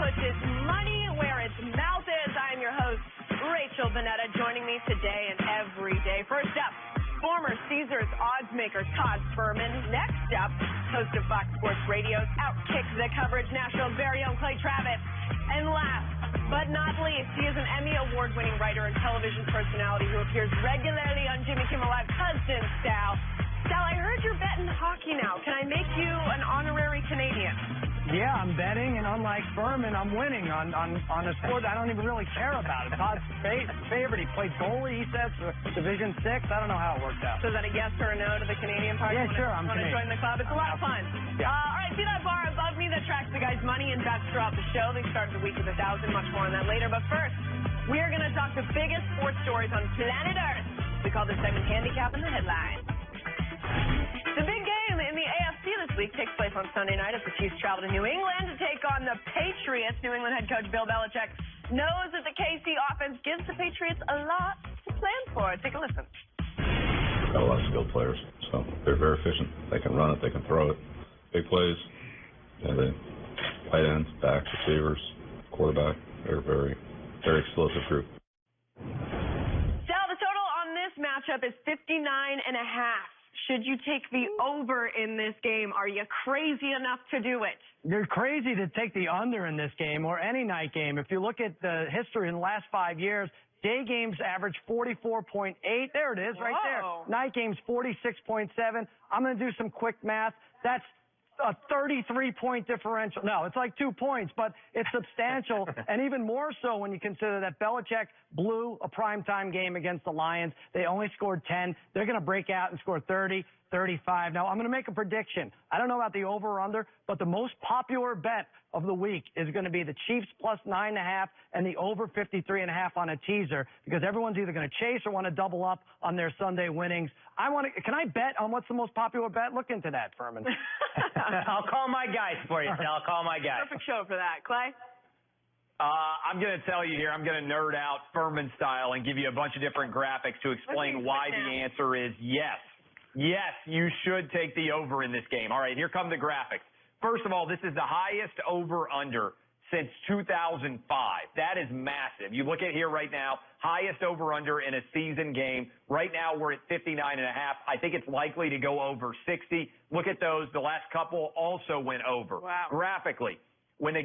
puts its money where its mouth is. I am your host, Rachel Bonnetta, joining me today and every day. First up, former Caesars odds maker Todd Fuhrman. Next up, host of Fox Sports Radio's Outkick the Coverage National's very own Clay Travis. And last but not least, he is an Emmy Award-winning writer and television personality who appears regularly on Jimmy Kimmel Live's Husband Style. Sal, I heard you're betting hockey now. Can I make you an honorary Canadian? Yeah, I'm betting, and unlike Fuhrman, I'm winning on a sport I don't even really care about. It's Todd's favorite. He played goalie, he says, for Division 6. I don't know how it worked out. So is that a yes or a no to the Canadian part? Yeah, sure, I'm Canadian. Want to join the club? It's a lot of fun. Yeah. All right, see that bar above me that tracks the guys' money and bets throughout the show? They start the week with 1,000. Much more on that later. But first, we are going to talk the biggest sports stories on planet Earth. We call this segment Handicap in the Headline. The big game in the AFC this week takes place on Sunday night as the Chiefs travel to New England to take on the Patriots. New England head coach Bill Belichick knows that the KC offense gives the Patriots a lot to plan for. Take a listen. Got a lot of skilled players, so they're very efficient. They can run it, they can throw it. Big plays, they tight ends, backs, receivers, quarterback. They're a very, very explosive group. Sal, the total on this matchup is 59.5. Should you take the over in this game? Are you crazy enough to do it? You're crazy to take the under in this game or any night game. If you look at the history in the last 5 years, day games average 44.8. There it is, right there. Night games 46.7. I'm going to do some quick math. That's a 33-point differential. No, it's like 2 points, but it's substantial, and even more so when you consider that Belichick blew a primetime game against the Lions. They only scored 10. They're going to break out and score 30, 35. Now, I'm going to make a prediction. I don't know about the over or under, but the most popular bet of the week is going to be the Chiefs plus 9.5 and the over 53.5 on a teaser, because everyone's either going to chase or want to double up on their Sunday winnings. Can I bet on what's the most popular bet? Look into that, Fuhrman. I'll call my guys for you, Sal. I'll call my guys. Perfect show for that. Clay? I'm going to tell you here, I'm going to nerd out Fuhrman style and give you a bunch of different graphics to explain why the answer is yes. Yes, you should take the over in this game. All right, here come the graphics. First of all, this is the highest over-under since 2005. That is massive. You look at here right now, highest over-under in a season game. Right now, we're at 59.5. I think it's likely to go over 60. Look at those. The last couple also went over. Wow. Graphically, when a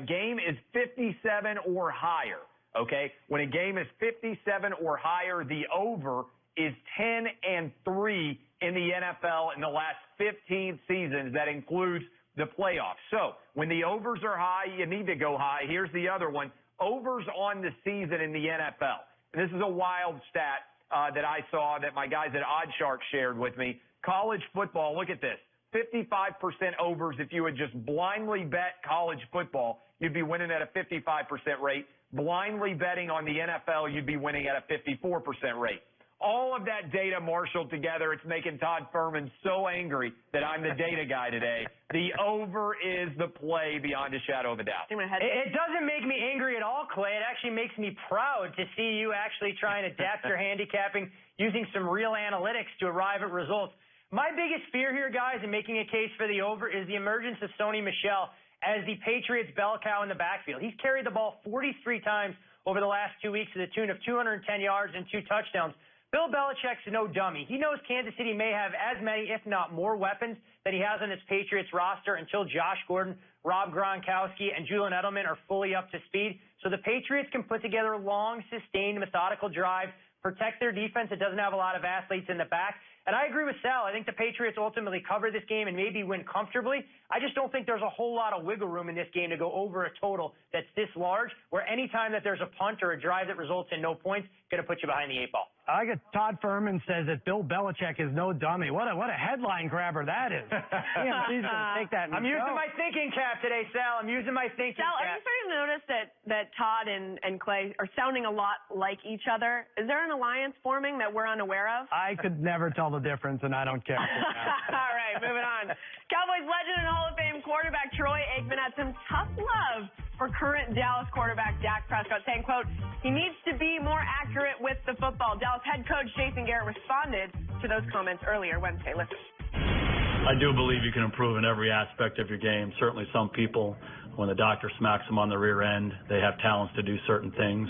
game is 57 or higher, okay, when a game is 57 or higher, the over is 10-3 in the NFL in the last 15 seasons. That includes the playoffs. So when the overs are high, you need to go high. Here's the other one. Overs on the season in the NFL. And this is a wild stat that I saw that my guys at OddsShark shared with me. College football, look at this. 55% overs. If you would just blindly bet college football, you'd be winning at a 55% rate. Blindly betting on the NFL, you'd be winning at a 54% rate. All of that data marshaled together, it's making Todd Fuhrman so angry that I'm the data guy today. The over is the play beyond a shadow of a doubt. It doesn't make me angry at all, Clay. It actually makes me proud to see you actually try and adapt your handicapping using some real analytics to arrive at results. My biggest fear here, guys, in making a case for the over is the emergence of Sony Michel as the Patriots' bell cow in the backfield. He's carried the ball 43 times over the last 2 weeks to the tune of 210 yards and 2 touchdowns. Bill Belichick's no dummy. He knows Kansas City may have as many, if not more, weapons that he has on his Patriots roster until Josh Gordon, Rob Gronkowski, and Julian Edelman are fully up to speed. So the Patriots can put together long, sustained, methodical drives, protect their defense that doesn't have a lot of athletes in the back. And I agree with Sal. I think the Patriots ultimately cover this game and maybe win comfortably. I just don't think there's a whole lot of wiggle room in this game to go over a total that's this large, where any time that there's a punt or a drive that results in no points, going to put you behind the 8 ball. I got Todd Fuhrman says that Bill Belichick is no dummy. What a headline grabber that is. He's going to take that. I'm using my thinking cap today, Sal. I'm using my thinking Sal, cap. are you starting to notice that Todd and Clay are sounding a lot like each other? Is there an alliance forming that we're unaware of? I could never tell the difference, and I don't care. All right, moving on. Cowboys legend and Hall of Fame quarterback Troy Aikman had some tough love for current Dallas quarterback Dak Prescott, saying, quote, he needs to be more accurate with the football. Dallas head coach Jason Garrett responded to those comments earlier Wednesday. Listen. I do believe you can improve in every aspect of your game. Certainly some people When the doctor smacks them on the rear end, they have talents to do certain things.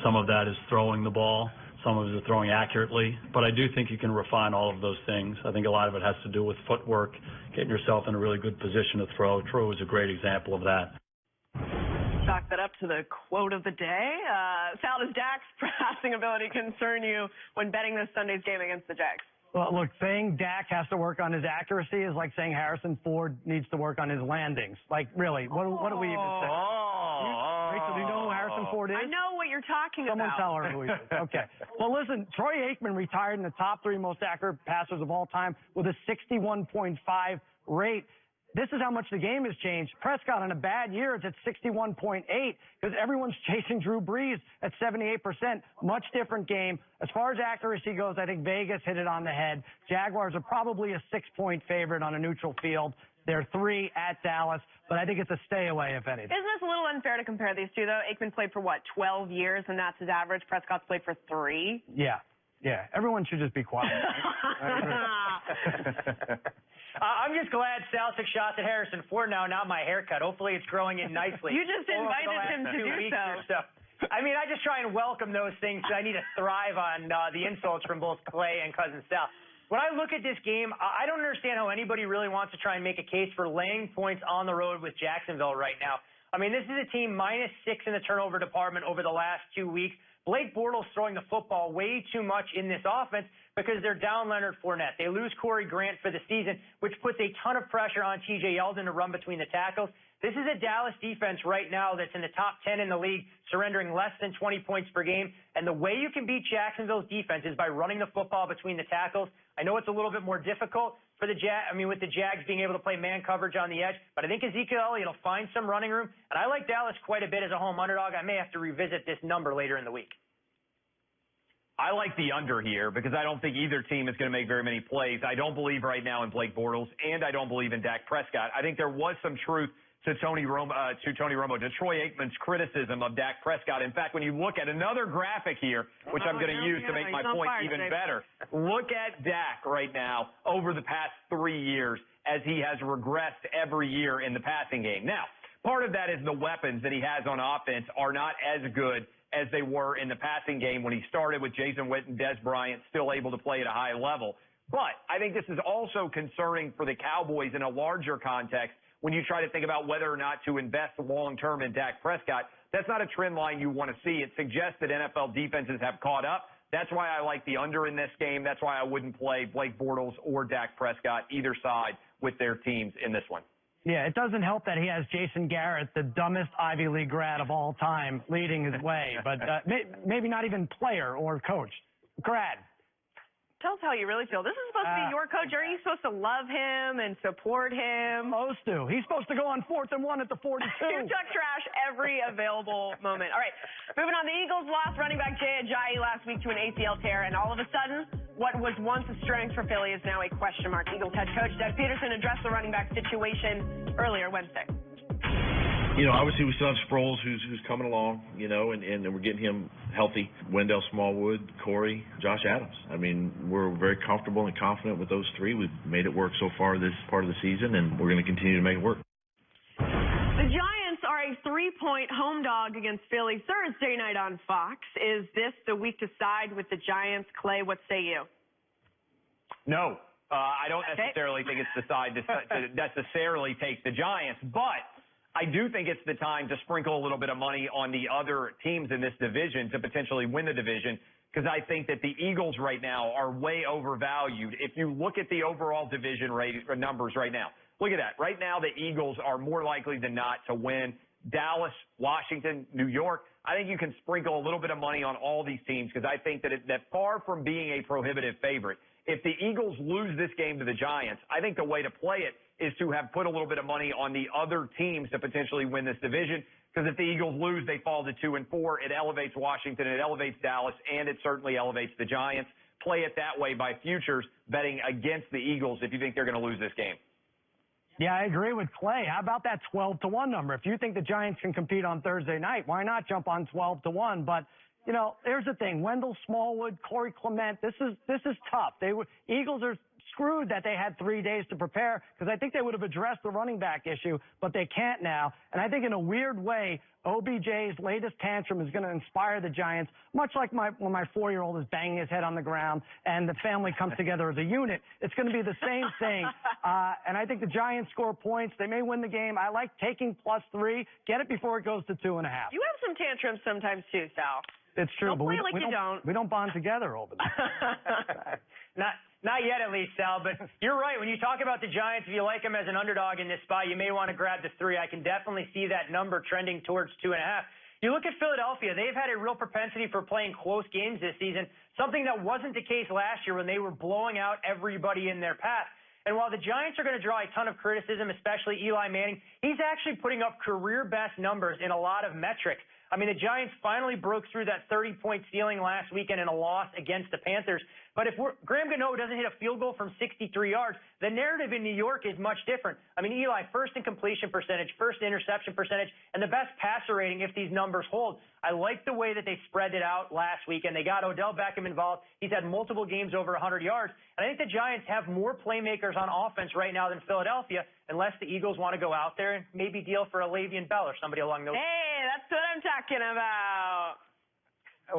Some of that is throwing the ball. Some of it is throwing accurately. But I do think you can refine all of those things. I think a lot of it has to do with footwork, getting yourself in a really good position to throw. Troy is a great example of that. Chalk that up to the quote of the day. Sal, does Dak's passing ability concern you when betting this Sunday's game against the Jags? Well, look, saying Dak has to work on his accuracy is like saying Harrison Ford needs to work on his landings. Like, really, what do we even say? Rachel, do you know who Harrison Ford is? I know what you're talking Someone about. tell her who he is. Okay. Well, listen, Troy Aikman retired in the top 3 most accurate passers of all time with a 61.5 rate. This is how much the game has changed. Prescott on a bad year is at 61.8 because everyone's chasing Drew Brees at 78%. Much different game. As far as accuracy goes, I think Vegas hit it on the head. Jaguars are probably a 6-point favorite on a neutral field. They're 3 at Dallas, but I think it's a stay away, if anything. Isn't this a little unfair to compare these two, though? Aikman played for, 12 years, and that's his average. Prescott's played for 3. Yeah. Everyone should just be quiet. I'm just glad Sal took shots at Harrison Ford now, not my haircut. Hopefully it's growing in nicely. You just invited him to do so. I mean, I just try and welcome those things. I need to thrive on the insults from both Clay and Cousin Sal. When I look at this game, I don't understand how anybody really wants to try and make a case for laying points on the road with Jacksonville right now. I mean, this is a team -6 in the turnover department over the last 2 weeks. Blake Bortles throwing the football way too much in this offense because they're down Leonard Fournette. They lose Corey Grant for the season, which puts a ton of pressure on TJ Yeldon to run between the tackles. This is a Dallas defense right now that's in the top 10 in the league, surrendering less than 20 points per game. And the way you can beat Jacksonville's defense is by running the football between the tackles. I know it's a little bit more difficult for the with the Jags being able to play man coverage on the edge, but I think Ezekiel Elliott will find some running room. And I like Dallas quite a bit as a home underdog. I may have to revisit this number later in the week. I like the under here because I don't think either team is going to make very many plays. I don't believe right now in Blake Bortles, and I don't believe in Dak Prescott. I think there was some truth to Troy Aikman's criticism of Dak Prescott. In fact, when you look at another graphic here, which I'm going to use to make my point even better, look at Dak right now over the past 3 years as he has regressed every year in the passing game. Now, part of that is the weapons that he has on offense are not as good as they were in the passing game when he started with Jason Witten, Dez Bryant, still able to play at a high level. But I think this is also concerning for the Cowboys in a larger context when you try to think about whether or not to invest long-term in Dak Prescott. That's not a trend line you want to see. It suggests that NFL defenses have caught up. That's why I like the under in this game. That's why I wouldn't play Blake Bortles or Dak Prescott, either side, with their teams in this one. Yeah, it doesn't help that he has Jason Garrett, the dumbest Ivy League grad of all time, leading his way, but maybe not even player or coach. Grad. Tell us how you really feel. This is supposed to be your coach. Aren't you supposed to love him and support him? Supposed to. He's supposed to go on 4th and 1 at the 42. You talk trash every available moment. All right, moving on. The Eagles lost running back Jay Ajayi last week to an ACL tear, and all of a sudden, what was once a strength for Philly is now a question mark. Eagles head coach Doug Peterson addressed the running back situation earlier Wednesday. Obviously we still have Sproles who's coming along, and we're getting him healthy. Wendell Smallwood, Corey, Josh Adams. I mean, we're very comfortable and confident with those 3. We've made it work so far this part of the season, and we're going to continue to make it work. The Giants are a 3-point home dog against Philly Thursday night on Fox. Is this the week to side with the Giants? Clay, what say you? No, I don't necessarily think it's the side to necessarily take the Giants, but I do think it's the time to sprinkle a little bit of money on the other teams in this division to potentially win the division, because I think that the Eagles right now are way overvalued. If you look at the overall division numbers right now, look at that. Right now, the Eagles are more likely than not to win. Dallas, Washington, New York, I think you can sprinkle a little bit of money on all these teams because I think that that far from being a prohibitive favorite, if the Eagles lose this game to the Giants, I think the way to play it is to have put a little bit of money on the other teams to potentially win this division, because if the Eagles lose, they fall to 2-4. It elevates Washington, it elevates Dallas, and it certainly elevates the Giants. Play it that way by futures, betting against the Eagles if you think they're going to lose this game. Yeah, I agree with Clay. How about that 12-1 number? If you think the Giants can compete on Thursday night, why not jump on 12-1? But here's the thing. Wendell Smallwood, Corey Clement, this is tough. Eagles are screwed that they had 3 days to prepare, because I think they would have addressed the running back issue, but they can't now. And I think in a weird way, OBJ's latest tantrum is going to inspire the Giants, much like when my 4-year-old is banging his head on the ground and the family comes together as a unit. It's going to be the same thing. And I think the Giants score points. They may win the game. I like taking +3. Get it before it goes to 2.5. You have some tantrums sometimes too, Sal. It's true, Don't but play like you don't. We don't bond together over there. Not yet, at least, Sal. But you're right. When you talk about the Giants, if you like them as an underdog in this spot, you may want to grab the 3. I can definitely see that number trending towards 2.5. You look at Philadelphia, they've had a real propensity for playing close games this season, something that wasn't the case last year when they were blowing out everybody in their path. And while the Giants are going to draw a ton of criticism, especially Eli Manning, he's actually putting up career-best numbers in a lot of metrics. I mean, the Giants finally broke through that 30-point ceiling last weekend in a loss against the Panthers. But if Graham Gano doesn't hit a field goal from 63 yards, the narrative in New York is much different. I mean, Eli, first in completion percentage, first interception percentage, and the best passer rating if these numbers hold. I like the way that they spread it out last weekend. They got Odell Beckham involved. He's had multiple games over 100 yards. And I think the Giants have more playmakers on offense right now than Philadelphia, unless the Eagles want to go out there and maybe deal for a Le'Veon Bell or somebody along those. Hey, that's what I'm talking about.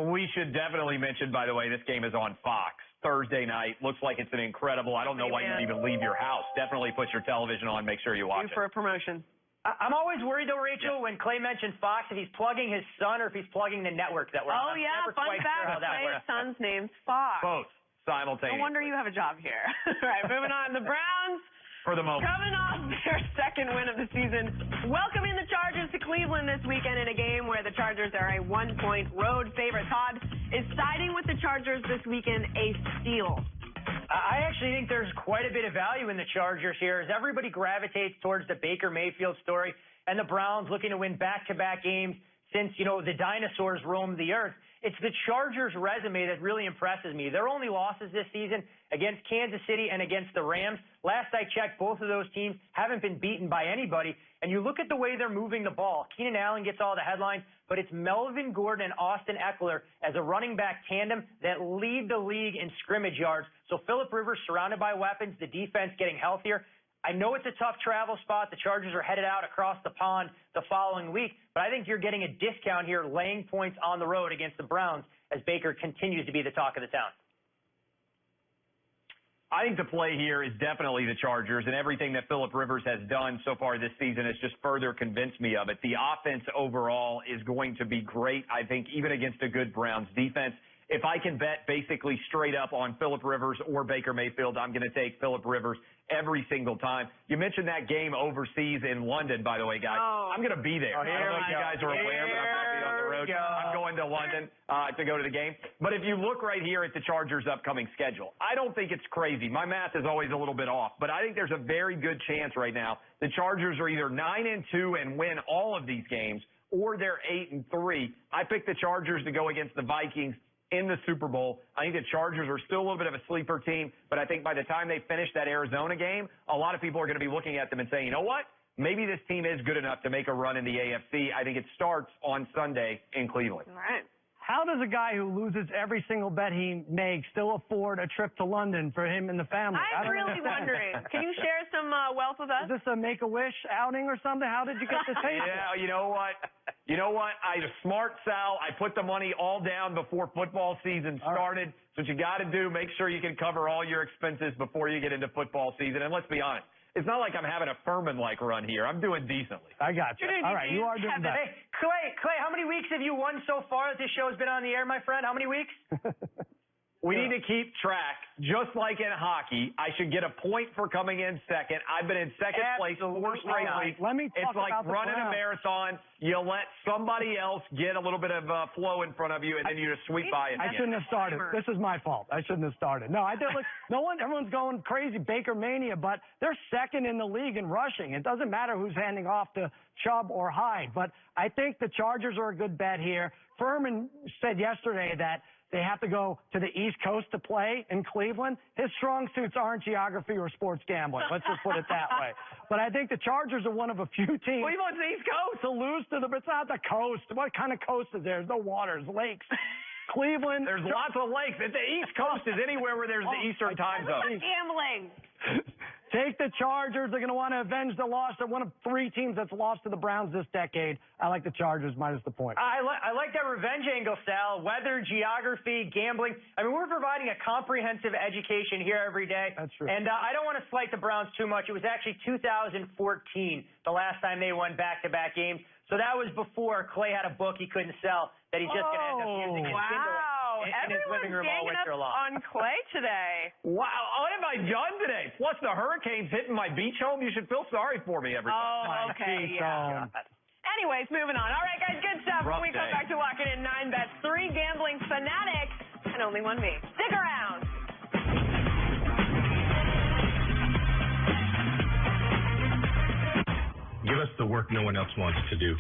We should definitely mention, by the way, this game is on Fox Thursday night. Looks like it's an incredible. I don't know why you'd even leave your house. Definitely put your television on. Make sure you watch it. For a promotion. I'm always worried, though, Rachel, when Clay mentioned Fox, if he's plugging his son or if he's plugging the network that we're on. Oh, yeah. Fun fact. Clay's son's name's Fox. Both simultaneously. No wonder you have a job here. All right, moving on. The Browns. For the moment. Coming off their second win of the season, welcoming the Chargers to Cleveland this weekend in a game where the Chargers are a 1-point road favorite. Todd, is siding with the Chargers this weekend a steal? I actually think there's quite a bit of value in the Chargers here as everybody gravitates towards the Baker Mayfield story and the Browns looking to win back-to-back games since, the dinosaurs roamed the earth. It's the Chargers' resume that really impresses me. Their only losses this season against Kansas City and against the Rams. Last I checked, both of those teams haven't been beaten by anybody. And you look at the way they're moving the ball. Keenan Allen gets all the headlines, but it's Melvin Gordon and Austin Eckler as a running back tandem that lead the league in scrimmage yards. So Phillip Rivers surrounded by weapons, the defense getting healthier. I know it's a tough travel spot. The Chargers are headed out across the pond the following week, but I think you're getting a discount here laying points on the road against the Browns as Baker continues to be the talk of the town. I think the play here is definitely the Chargers, and everything that Phillip Rivers has done so far this season has just further convinced me of it. The offense overall is going to be great, I think, even against a good Browns defense. If I can bet basically straight up on Phillip Rivers or Baker Mayfield, I'm going to take Phillip Rivers every single time. You mentioned that game overseas in London, by the way, guys. Oh. I'm going to be there. I don't know if you guys are aware, but I'm going to be on the road. I'm going to London to go to the game. But if you look right here at the Chargers' upcoming schedule, I don't think it's crazy. My math is always a little bit off, but I think there's a very good chance right now the Chargers are either 9-2 and win all of these games, or they're 8-3. I picked the Chargers to go against the Vikings in the Super Bowl. I think the Chargers are still a little bit of a sleeper team, but I think by the time they finish that Arizona game, a lot of people are going to be looking at them and saying, you know what? Maybe this team is good enough to make a run in the AFC. I think it starts on Sunday in Cleveland. All right. How does a guy who loses every single bet he makes still afford a trip to London for him and the family? I'm really wondering. Can you share some wealth with us? Is this a Make-A-Wish outing or something? How did you get this paid? Yeah, you know what? I'm a smart Sal. I put the money all down before football season started. So what you got to do, make sure you can cover all your expenses before you get into football season. And let's be honest, it's not like I'm having a Furman-like run here. I'm doing decently. I got you. All right, you are doing that. Hey, Clay, how many weeks have you won so far that this show has been on the air, my friend? How many weeks? We need to keep track, just like in hockey. I should get a point for coming in second. I've been in second place 4 straight weeks. Let me talk It's like about the running a marathon. You let somebody else get a little bit of flow in front of you, and then you just sweep by it. I shouldn't have started. This is my fault. I shouldn't have started. No, I did. Look, everyone's going crazy Baker mania, but they're second in the league in rushing. It doesn't matter who's handing off to Chubb or Hyde, but I think the Chargers are a good bet here. Furman said yesterday that they have to go to the East Coast to play in Cleveland. His strong suits aren't geography or sports gambling. Let's just put it that way. But I think the Chargers are one of a few teams. Cleveland's the East Coast. To lose to it's not the coast. What kind of coast is there? There's no water. There's lakes. Cleveland. There's lots of lakes. The East Coast is anywhere where there's the Eastern time zone. Gambling. Take the Chargers. They're going to want to avenge the loss. They're one of 3 teams that's lost to the Browns this decade. I like the Chargers minus the point. I like that revenge angle, Sal. Weather, geography, gambling. I mean, we're providing a comprehensive education here every day. That's true. And I don't want to slight the Browns too much. It was actually 2014, the last time they won back-to-back games. So that was before Clay had a book he couldn't sell that he's just going to end up using in his living room all winter long. On Clay today. Wow, what have I done today? Plus the hurricanes hitting my beach home. You should feel sorry for me every time. Oh, okay, yeah. Anyways, moving on. All right, guys, good stuff. Rough When we come day. back to Locking In 9 Bets, 3 gambling fanatics, and only one me. Stick around. Give us the work no one else wants to do.